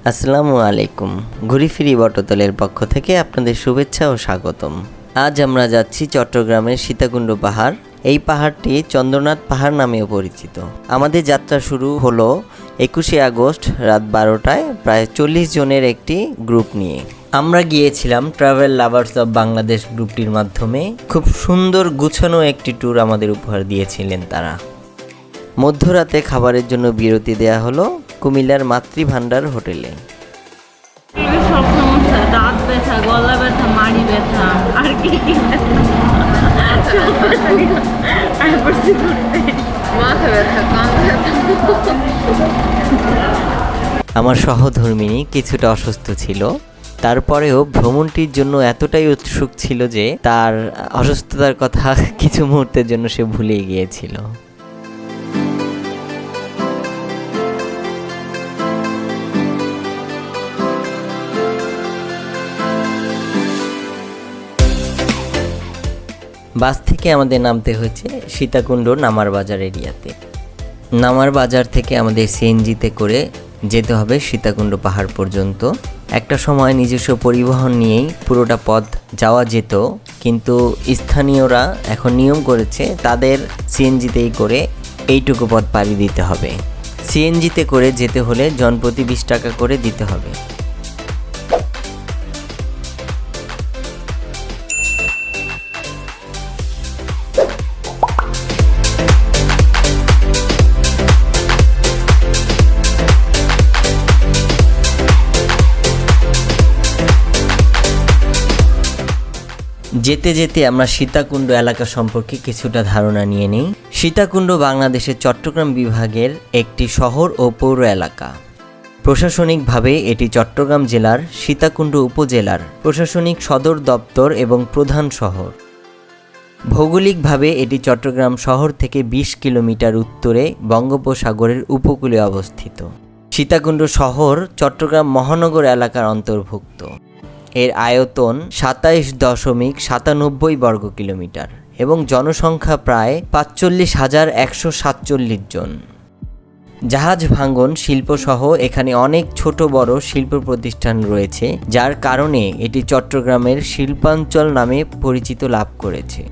আসসালামু আলাইকুম। ঘুরি ফিরি বটতলের পক্ষ থেকে আপনাদের শুভেচ্ছা ও স্বাগতম। আজ আমরা যাচ্ছি চট্টগ্রামের সীতাকুণ্ড পাহাড়। এই পাহাড়টি চন্দ্রনাথ পাহাড় নামেও পরিচিত। আমাদের যাত্রা শুরু হলো 21শে আগস্ট রাত 12টায় প্রায় 40 জনের একটি গ্রুপ নিয়ে। আমরা গিয়েছিলাম ট্রাভেল লাভার্স অব বাংলাদেশ গ্রুপটির মাধ্যমে। খুব সুন্দর গুছানো একটি ট্যুর আমাদের উপহার দিয়েছিলেন তারা। মধ্যরাতে খাবারের জন্য বিরতি দেয়া হলো কুমিল্লার মাতৃভান্ডার হোটেলে। সব সমস্যা, দাঁত ব্যথা, গলা ব্যথা, মাড়ি ব্যথা, আর কি কি মাথা ব্যথা, কান ব্যথা। আমার সহধর্মিণী কিছুটা অসুস্থ ছিল, তারপরেও ভ্রমণটির জন্য এতটাই উৎসুক ছিল যে তার অসুস্থতার কথা কিছু মুহূর্তের জন্য সে ভুলে গিয়েছিল। বাস থেকে আমাদের নামতে হয়েছে সীতাকুণ্ড নামার বাজার এরিয়াতে। নামার বাজার থেকে আমাদের সিএনজিতে করে যেতে হবে সীতাকুণ্ড পাহাড় পর্যন্ত। একটা সময় নিজস্ব পরিবহন নিয়েই পুরোটা পথ যাওয়া যেত, কিন্তু স্থানীয়রা এখন নিয়ম করেছে তাদের সিএনজিতেই করে এইটুকু পথ পাড়ি দিতে হবে। সিএনজিতে করে যেতে হলে জনপ্রতি 20 টাকা করে দিতে হবে। যেতে যেতে আমরা সীতাকুণ্ড এলাকা সম্পর্কে কিছুটা ধারণা নিয়ে নিই। সীতাকুণ্ড বাংলাদেশের চট্টগ্রাম বিভাগের একটি শহর ও পৌর এলাকা। প্রশাসনিকভাবে এটি চট্টগ্রাম জেলার সীতাকুণ্ড উপজেলার প্রশাসনিক সদর দপ্তর এবং প্রধান শহর। ভৌগোলিকভাবে এটি চট্টগ্রাম শহর থেকে 20 কিলোমিটার উত্তরে বঙ্গোপসাগরের উপকূলে অবস্থিত। সীতাকুণ্ড শহর চট্টগ্রাম মহানগর এলাকার অন্তর্ভুক্ত। এর আয়তন 27.97 বর্গ কিলোমিটার এবং জনসংখ্যা প্রায় 45,147 জন। জাহাজ ভাঙন শিল্পসহ এখানে অনেক ছোট বড় শিল্প প্রতিষ্ঠান রয়েছে, যার কারণে এটি চট্টগ্রামের শিল্পাঞ্চল নামে পরিচিত লাভ করেছে।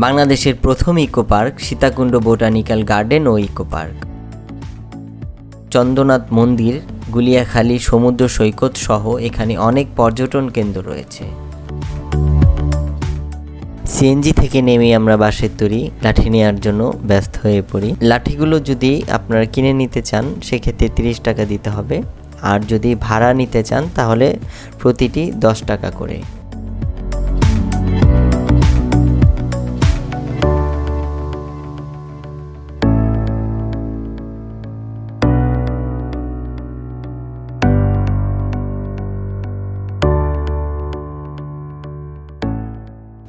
বাংলাদেশের প্রথম eco park Sitakunda botanical garden ও ইকো পার্ক। চন্দ্রনাথ মন্দির, গুলিয়াখালী সমুদ্র সৈকত সহ এখানে অনেক পর্যটন কেন্দ্র রয়েছে। সিএনজি থেকে নেমে আমরা বাসের তৈরি লাঠি নেওয়ার জন্য ব্যস্ত হয়ে পড়ি। লাঠিগুলো যদি আপনারা কিনে নিতে চান সেক্ষেত্রে 30 টাকা দিতে হবে, আর যদি ভাড়া নিতে চান তাহলে প্রতিটি 10 টাকা করে।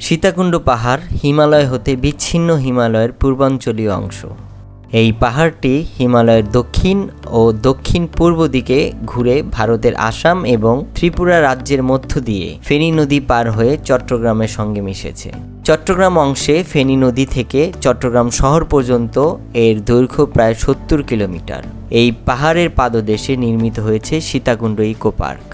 সীতাকুণ্ড পাহাড় হিমালয় হতে বিচ্ছিন্ন হিমালয়ের পূর্বাঞ্চলীয় অংশ। এই পাহাড়টি হিমালয়ের দক্ষিণ ও দক্ষিণ পূর্ব দিকে ঘুরে ভারতের আসাম এবং ত্রিপুরা রাজ্যের মধ্য দিয়ে ফেনী নদী পার হয়ে চট্টগ্রামের সঙ্গে মিশেছে। চট্টগ্রাম অংশে ফেনী নদী থেকে চট্টগ্রাম শহর পর্যন্ত এর দৈর্ঘ্য প্রায় 70 কিলোমিটার। এই পাহাড়ের পাদদেশে নির্মিত হয়েছে সীতাকুণ্ড ইকো পার্ক।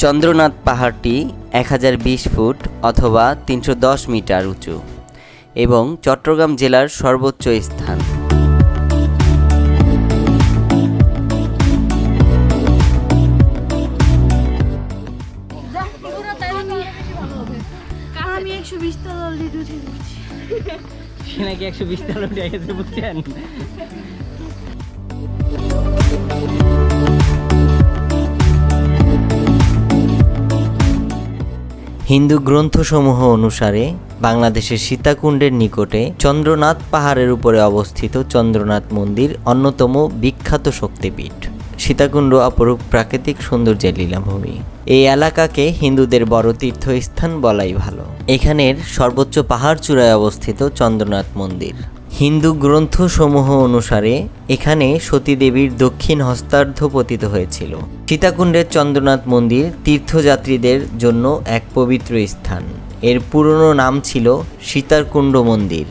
চন্দ্রনাথ পাহাড়টি 1020 ফুট অথবা 310 মিটার উঁচু এবং চট্টগ্রাম জেলার সর্বোচ্চ স্থান। আমি 120 তলা অলরেডি উঠে গেছি। সে নাকি 120 তলা উঠে গেছে, বুঝছেন? হিন্দু গ্রন্থসমূহ অনুসারে বাংলাদেশের সীতাকুণ্ডের নিকটে চন্দ্রনাথ পাহাড়ের উপরে অবস্থিত চন্দ্রনাথ মন্দির অন্যতম বিখ্যাত শক্তিপীঠ। সীতাকুণ্ড অপরূপ প্রাকৃতিক সৌন্দর্যের লীলাভূমি। এই এলাকাকে হিন্দুদের বড় তীর্থস্থান বলাই ভালো। এখানের সর্বোচ্চ পাহাড় চূড়ায় অবস্থিত চন্দ্রনাথ মন্দির হিন্দু গ্রন্থসমূহ অনুসারে এখানে সতীদেবীর দক্ষিণ হস্তার্ধ পতিত হয়েছিল। সীতাকুণ্ডের চন্দ্রনাথ মন্দির তীর্থযাত্রীদের জন্য এক পবিত্র স্থান। এর পুরনো নাম ছিল সীতাকুণ্ড মন্দির।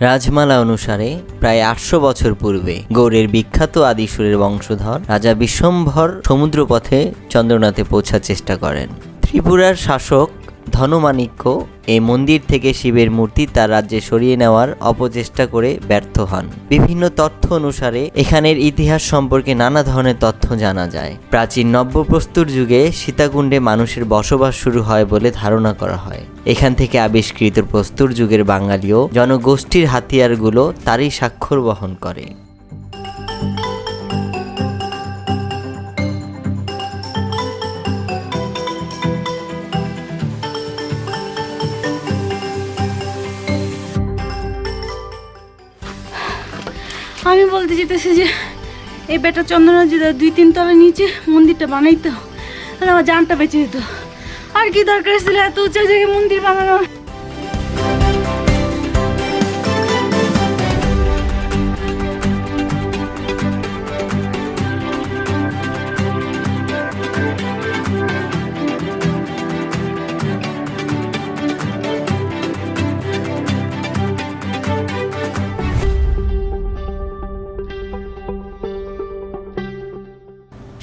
রাজমালা অনুসারে প্রায় 800 বছর পূর্বে গৌড়ের বিখ্যাত আদিসুরের বংশধর রাজা বিশ্বম্ভর সমুদ্রপথে চন্দ্রনাথে পৌঁছার চেষ্টা করেন। ত্রিপুরার শাসক ধনমাণিক্য এই মন্দির থেকে শিবের মূর্তি তার রাজ্যে সরিয়ে নেওয়ার অপচেষ্টা করে ব্যর্থ হন। বিভিন্ন তথ্য অনুসারে এখানের ইতিহাস সম্পর্কে নানা ধরনের তথ্য জানা যায়। প্রাচীন নব্যপ্রস্তর যুগে সীতাকুণ্ডে মানুষের বসবাস শুরু হয় বলে ধারণা করা হয়। এখান থেকে আবিষ্কৃত প্রস্তর যুগের বাঙালীয় জনগোষ্ঠীর হাতিয়ারগুলো তারই স্বাক্ষর বহন করে। আমি বলতে যেতেছি যে এই বেটা চন্দ্রনাথ যদি 2-3 তলা নিচে মন্দিরটা বানাইতো তাহলে আমার জানটা বেঁচে যেত। আর কি দরকার ছিল এত উঁচা জায়গায় মন্দির বানানো?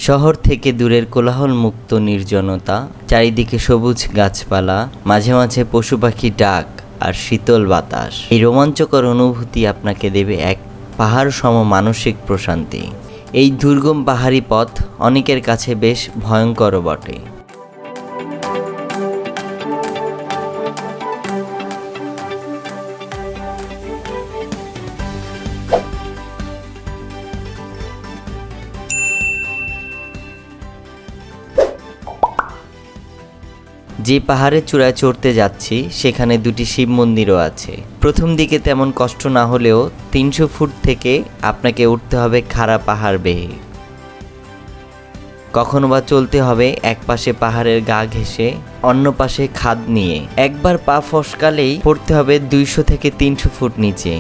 শহর থেকে দূরের কোলাহলমুক্ত নির্জনতা, চারিদিকে সবুজ গাছপালা, মাঝে মাঝে পশু পাখি ডাক আর শীতল বাতাস, এই রোমাঞ্চকর অনুভূতি আপনাকে দেবে এক পাহাড় সম মানসিক প্রশান্তি। এই দুর্গম পাহাড়ি পথ অনেকের কাছে বেশ ভয়ঙ্কর বটে। যে পাহাড়ের চূড়ায় চড়তে যাচ্ছি সেখানে 2টি শিব মন্দিরও আছে। প্রথম দিকে তেমন কষ্ট না হলেও 300 ফুট থেকে আপনাকে উঠতে হবে খাড়া পাহাড় বেয়ে। কখনো বা চলতে হবে এক পাশে পাহাড়ের গা ঘেঁষে, অন্য পাশে খাদ নিয়ে। একবার পা ফসকালেই পড়তে হবে 200 থেকে 300 ফুট নিচে।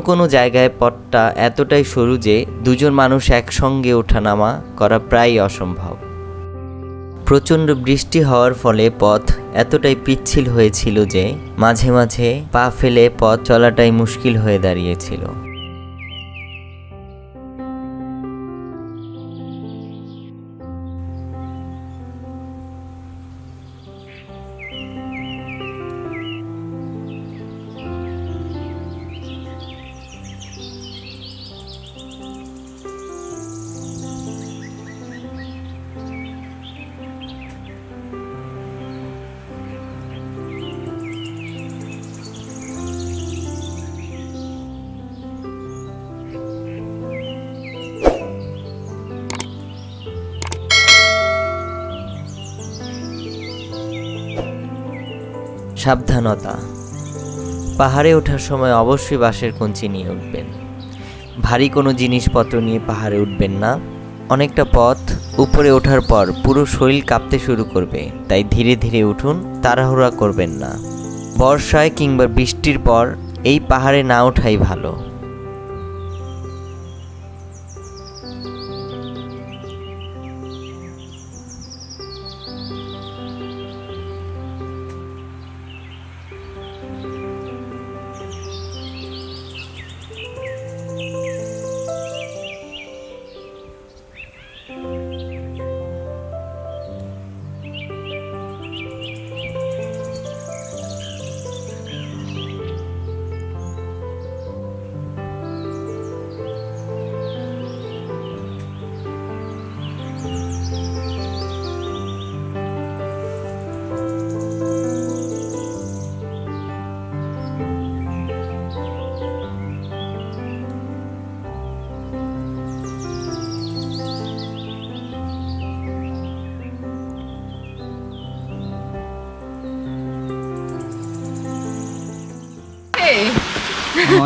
কোনো জায়গায় পথটা এতটাই সরু যে 2জন মানুষ একসঙ্গে ওঠানামা করা প্রায় অসম্ভব। প্রচণ্ড বৃষ্টি হওয়ার ফলে পথ এতটাই পিচ্ছিল হয়েছিল যে মাঝে মাঝে পা ফেলে পথ চলাটাই মুশকিল হয়ে দাঁড়িয়েছিল। সাবধানতা। পাহাড়ে ওঠার সময় অবশ্যই বাঁশের কঞ্চি নিয়ে উঠবেন। ভারী কোনো জিনিসপত্র নিয়ে পাহাড়ে উঠবেন না। অনেকটা পথ উপরে ওঠার পর পুরো শরীর কাঁপতে শুরু করবে, তাই ধীরে ধীরে উঠুন, তাড়াহুড়া করবেন না। বর্ষায় কিংবা বৃষ্টির পর এই পাহাড়ে না ওঠাই ভালো।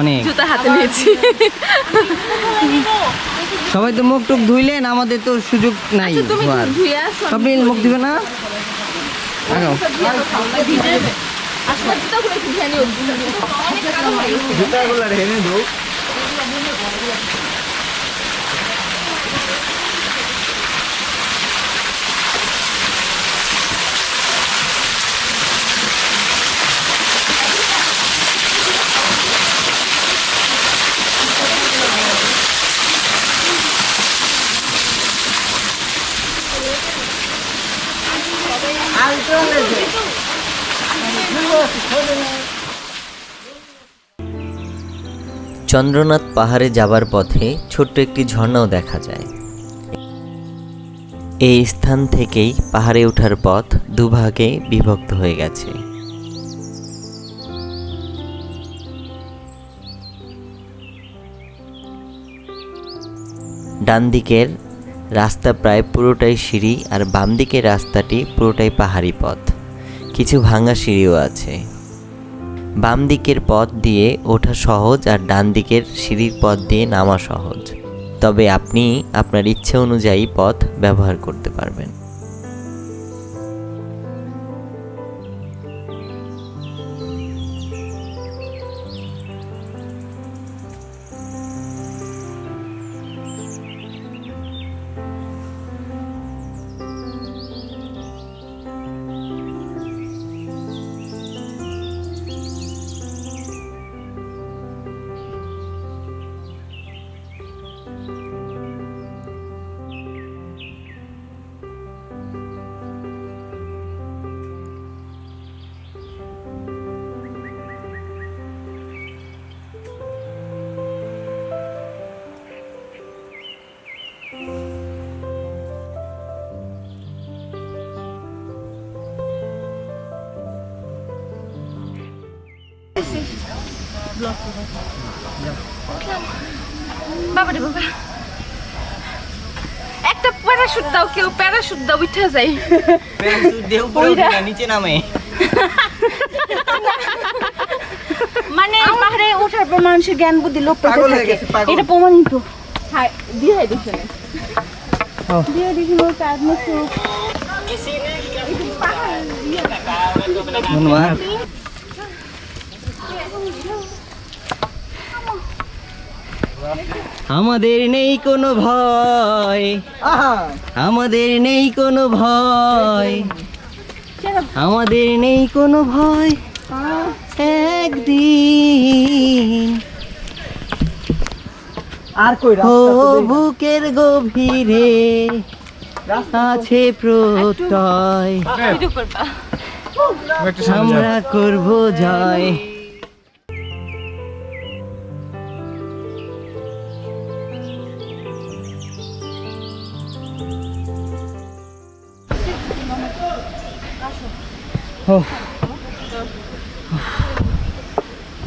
অনেক জুতা হাতে নিয়েছি। সবাই তো মুখ টুক ধুইলেন, আমাদের তো সুযোগ নাই তুমি ধোয়ার। ধুয়ে আসো। আপনি মুখ দিবে না? আগাও। আসলে জুতাগুলো একটু ধুয়ে নিও। অনেক কালো হয়ে গেছে। জুতাগুলো রেখে দাও। চন্দ্রনাথ পাহাড়ে যাবার পথে ছোট্ট একটি ঝর্ণাও দেখা যায়। এই স্থান থেকেই পাহাড়ে ওঠার পথ দুভাগে বিভক্ত হয়ে গেছে। ডান দিকের রাস্তা প্রায় পুরোটাই সিঁড়ি আর বাম দিকের রাস্তাটি পুরোটাই পাহাড়ি পথ, কিছু ভাঙা সিঁড়িও আছে। বাম দিকের পথ দিয়ে ওঠা সহজ আর ডান দিকের সিঁড়ির পথ দিয়ে নামা সহজ, তবে আপনি আপনার ইচ্ছে অনুযায়ী পথ ব্যবহার করতে পারবেন। বাবারে বাবা, একটা প্যারাশুট দাও, কেউ প্যারাশুট দাও, উঠে যাই। নিচে নামে মানে পাহাড়ে ওঠার পর মানুষের জ্ঞান বুদ্ধি লোপ পেতে থাকে, এটা প্রমাণিত। হ্যাঁ, দিয়ে দিছে না, দিয়ে দিছিল কাজ মতো। ধন্যবাদ। আমাদের নেই কোনো ভয়, আমাদের নেই কোনো ভয়, আমাদের নেই কোনো ভয়। একদিন আর কই বুকের গভীরে আছে প্রত্যয়, আমরা করব জয়।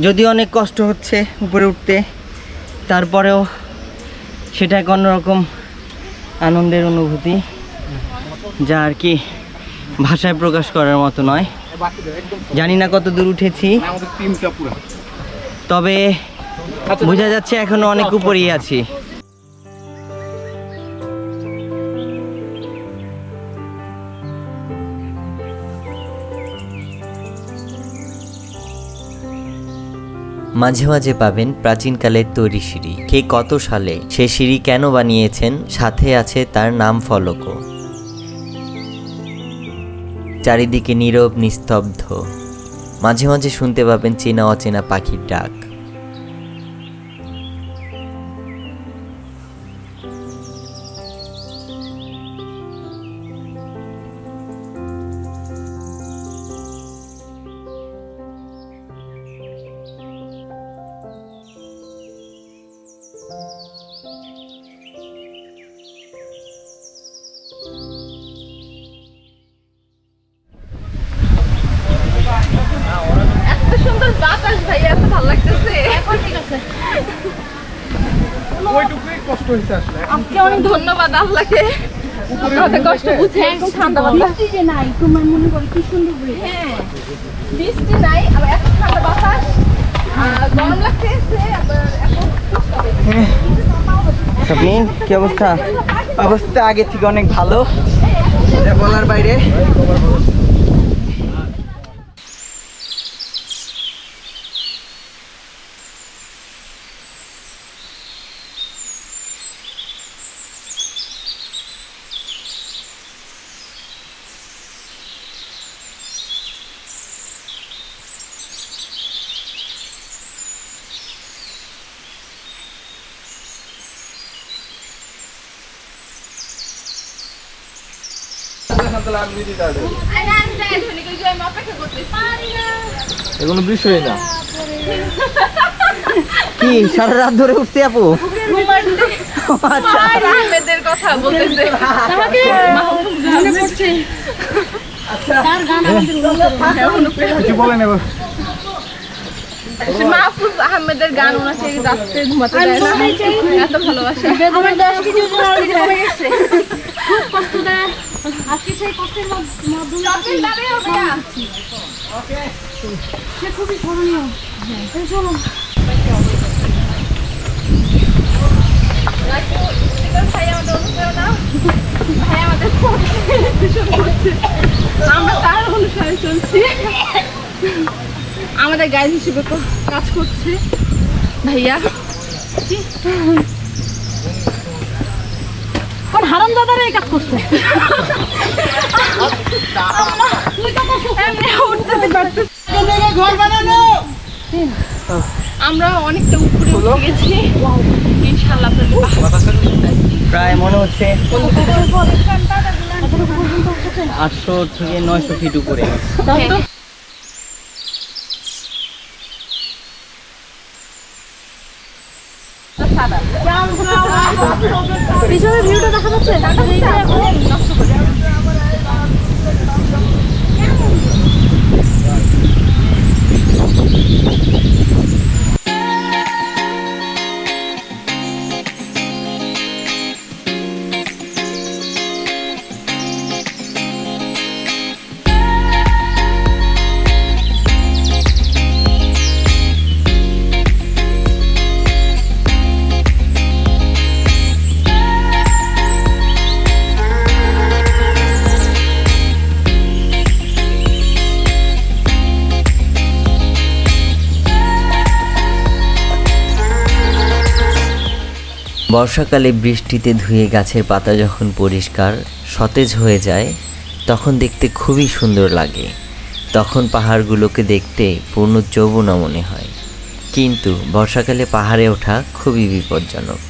যদি অনেক কষ্ট হচ্ছে উপরে উঠতে, তারপরেও সেটা এক অন্যরকম আনন্দের অনুভূতি, যা আর কি ভাষায় প্রকাশ করার মতো নয়। জানি না কত দূর উঠেছি, তবে বোঝা যাচ্ছে এখনো অনেক উপরেই আছি। মাঝে মাঝে পাবেন প্রাচীনকালের তৈরি সিঁড়ি, কে কত সালে সে সিঁড়ি কেন বানিয়েছেন, সাথে আছে তার নাম ফলকও। চারিদিকে নীরব নিস্তব্ধ, মাঝে মাঝে শুনতে পাবেন চেনা অচেনা পাখির ডাক। এত সুন্দর বাতাস ভাই, এত ভালো লাগতেছে। এখন ঠিক আছে, ওইটুকুই কষ্ট হয়েছে আসলে। আপনাকে অনেক ধন্যবাদ আল্লাহকে, আপনাদের কষ্ট বুঝে একদম ঠান্ডা বাতাস। বৃষ্টি নাই, তোমার মনে করে কি সুন্দর বৃষ্টি। হ্যাঁ, বৃষ্টি নাই, আবার এত ঠান্ডা বাতাস, স্বপ্নিন কি অবস্থা? অবস্থা আগে থেকে অনেক ভালো, এটা বলার বাইরে। এগুলো বিষয় না। কি সারা রাত ধরে উঠছে আপু? আহমেদের কথা বলতেছে আমাকে মনে পড়ছে তার গান কিছু বলেন এবার। মাহফুজ আহমেদের গান ওনাকে রাতে ঘুমাতে দেয় না, এত ভালোবাসে। আমার 10 কেজি ওজন অলরেডি কমে গেছে, খুব কষ্ট দেয়। আজকে সেই কষ্টের মাধ্যমে সে খুবই স্মরণীয়। চলো আমরা তার অনুসারে চলছি। আমাদের গাইড হিসেবে কাজ করছে ভাইয়া। কোন হারাম দাদারা এই কাজ করছে? আমরা অনেকটা উপরে উঠে গেছি ইনশাআল্লাহ। প্রায় মনে হচ্ছে 800 থেকে 900 ফিট উপরে। পিছনের ভিউটা দেখা যাচ্ছে। বর্ষাকালে বৃষ্টিতে ধুয়ে গাছের পাতা যখন পরিষ্কার সতেজ হয়ে যায় তখন দেখতে খুবই সুন্দর লাগে। তখন পাহাড়গুলোকে দেখতে পূর্ণ যৌবনা মনে হয়। কিন্তু বর্ষাকালে পাহাড়ে ওঠা খুবই বিপজ্জনক।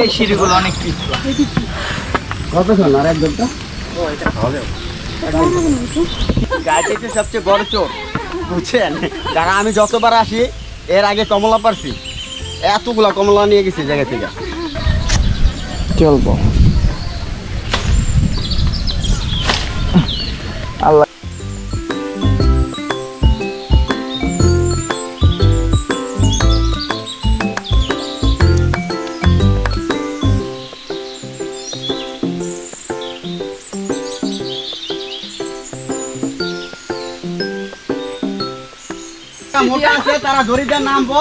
এই সিঁড়িগুলো অনেক পিছলা। গাড়িতে সবচেয়ে বড় চোর বুঝছেন, যারা আমি যতবার আসি এর আগে কমলা পারছি, এতগুলা কমলা নিয়ে গেছি জায়গা থেকে। চলবো মোটা আছে তারা দড়িদার নামবো,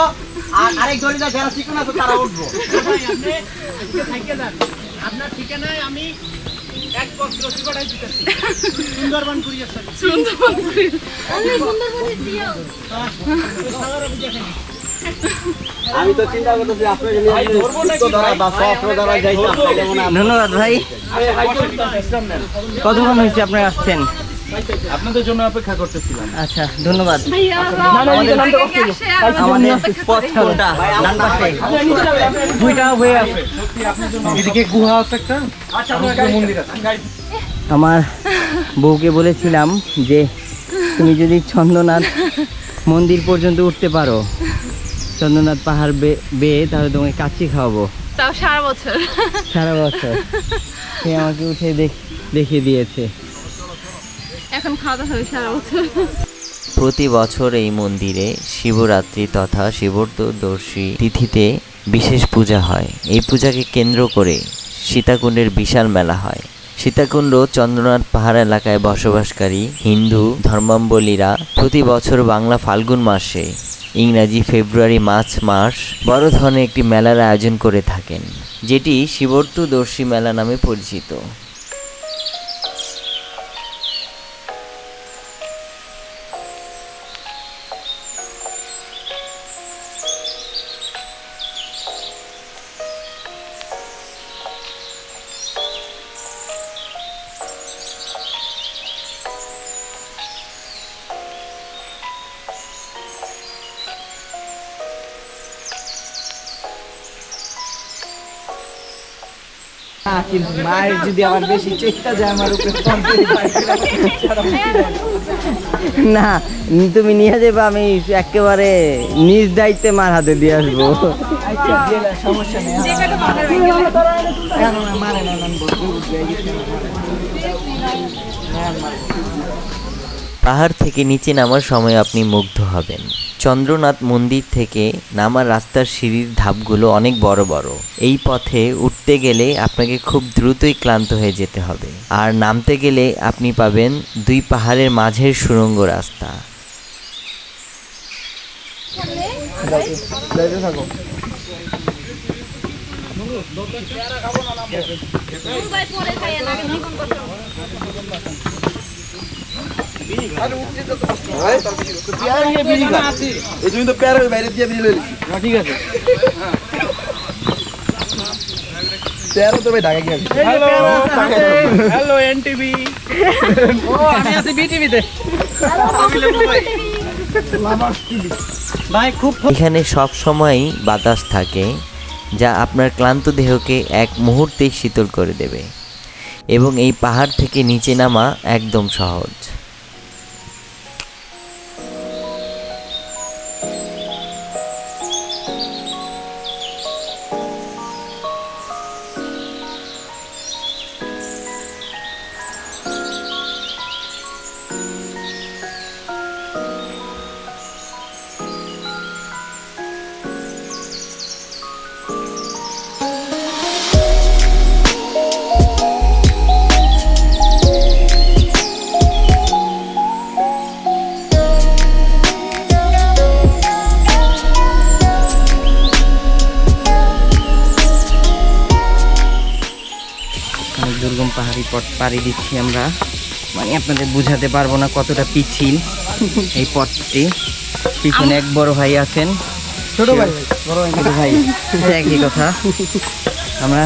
আর আরেক দড়িদার যারা চিকন আছে তারা উঠবো। আপনার ঠিকানায় আমি এক বক্স রসি পাঠাই দিতেছি সুন্দরবন কুরিয়ার সার্ভিস। আমি তো চিন্তা করতেছি আপনাকে নিয়ে ধরা বা সফর ধরা যাইতাম, তাইলে মনে হয় ধন্যবাদ ভাই। কতক্ষণ হয়েছে আপনারা আসছেন? আপনাদের জন্য অপেক্ষা করতেছিলাম। আচ্ছা ধন্যবাদ। ভাইয়া আমাদের পথ কোনটা? ডান পাশে দুইটা হয়ে আছে। এদিকে গুহা আছে একটা, মন্দির আছে। আমার বউকে বলেছিলাম যে তুমি যদি চন্দ্রনাথ মন্দির পর্যন্ত উঠতে পারো, চন্দ্রনাথ পাহাড় বেয়ে, তাহলে তোমাকে কাচ্চি খাওয়াবো তাও সারা বছর। সারা বছর। সে আমাকে উঠে দেখিয়ে দিয়েছে। এখন খাওয়া হবে সারা বছর। প্রতি বছর এই মন্দিরে শিবরাত্রি তথা শিবচতুর্দশী তিথিতে বিশেষ পূজা হয়। এই পূজাকে কেন্দ্র করে সীতাকুণ্ডের বিশাল মেলা হয়। সীতাকুণ্ড চন্দ্রনাথ পাহাড় এলাকায় বসবাসকারী হিন্দু ধর্মাবলম্বীরা প্রতি বছর বাংলা ফাল্গুন মাসে, ইংরাজি ফেব্রুয়ারি মার্চ মাস বড় ধরনের একটি মেলার আয়োজন করে থাকেন, যেটি শিবচতুর্দশী মেলা নামে পরিচিত। কিন্তু মায়ের যদি আমার বেশি চেষ্টা যায় আমার উপরে না, তুমি নিয়ে যাবে, আমি একেবারে নিজ দায়িত্বে মার হাতে দিয়ে আসবো। সমস্যা নেই। পাহাড় থেকে নিচে নামার সময় আপনি মুগ্ধ হবেন। চন্দ্রনাথ মন্দির থেকে নামার রাস্তার সিঁড়ির ধাপগুলো অনেক বড় বড়। এই পথে উঠতে গেলে আপনাকে খুব দ্রুতই ক্লান্ত হয়ে যেতে হবে, আর নামতে গেলে আপনি পাবেন দুই পাহাড়ের মাঝের সুড়ঙ্গ রাস্তা। তুমি তো প্যারের বাইরে দিয়ে বেরিয়ে লইছি। ঠিক আছে। প্যারো তো ভাই ঢাকা গিয়ে হ্যালো এনটিভি। ও আমি আছি বিটিভিতে। ভাই খুব এখানে সব সময়ই বাতাস থাকে, যা আপনার ক্লান্ত দেহকে এক মুহূর্তেই শীতল করে দেবে, এবং এই পাহাড় থেকে নিচে নামা একদম সহজ। দুর্গম পাহাড়ি পথ পাড়ি দিচ্ছি আমরা, মানে আপনাদের বুঝাতে পারবো না কতটা পিচ্ছিল এই পথটি। পিছনে এক বড় ভাই আছেন, ছোট ভাই ছোট ভাই, একই কথা। আমরা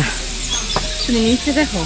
তুমি নিচে দেখো।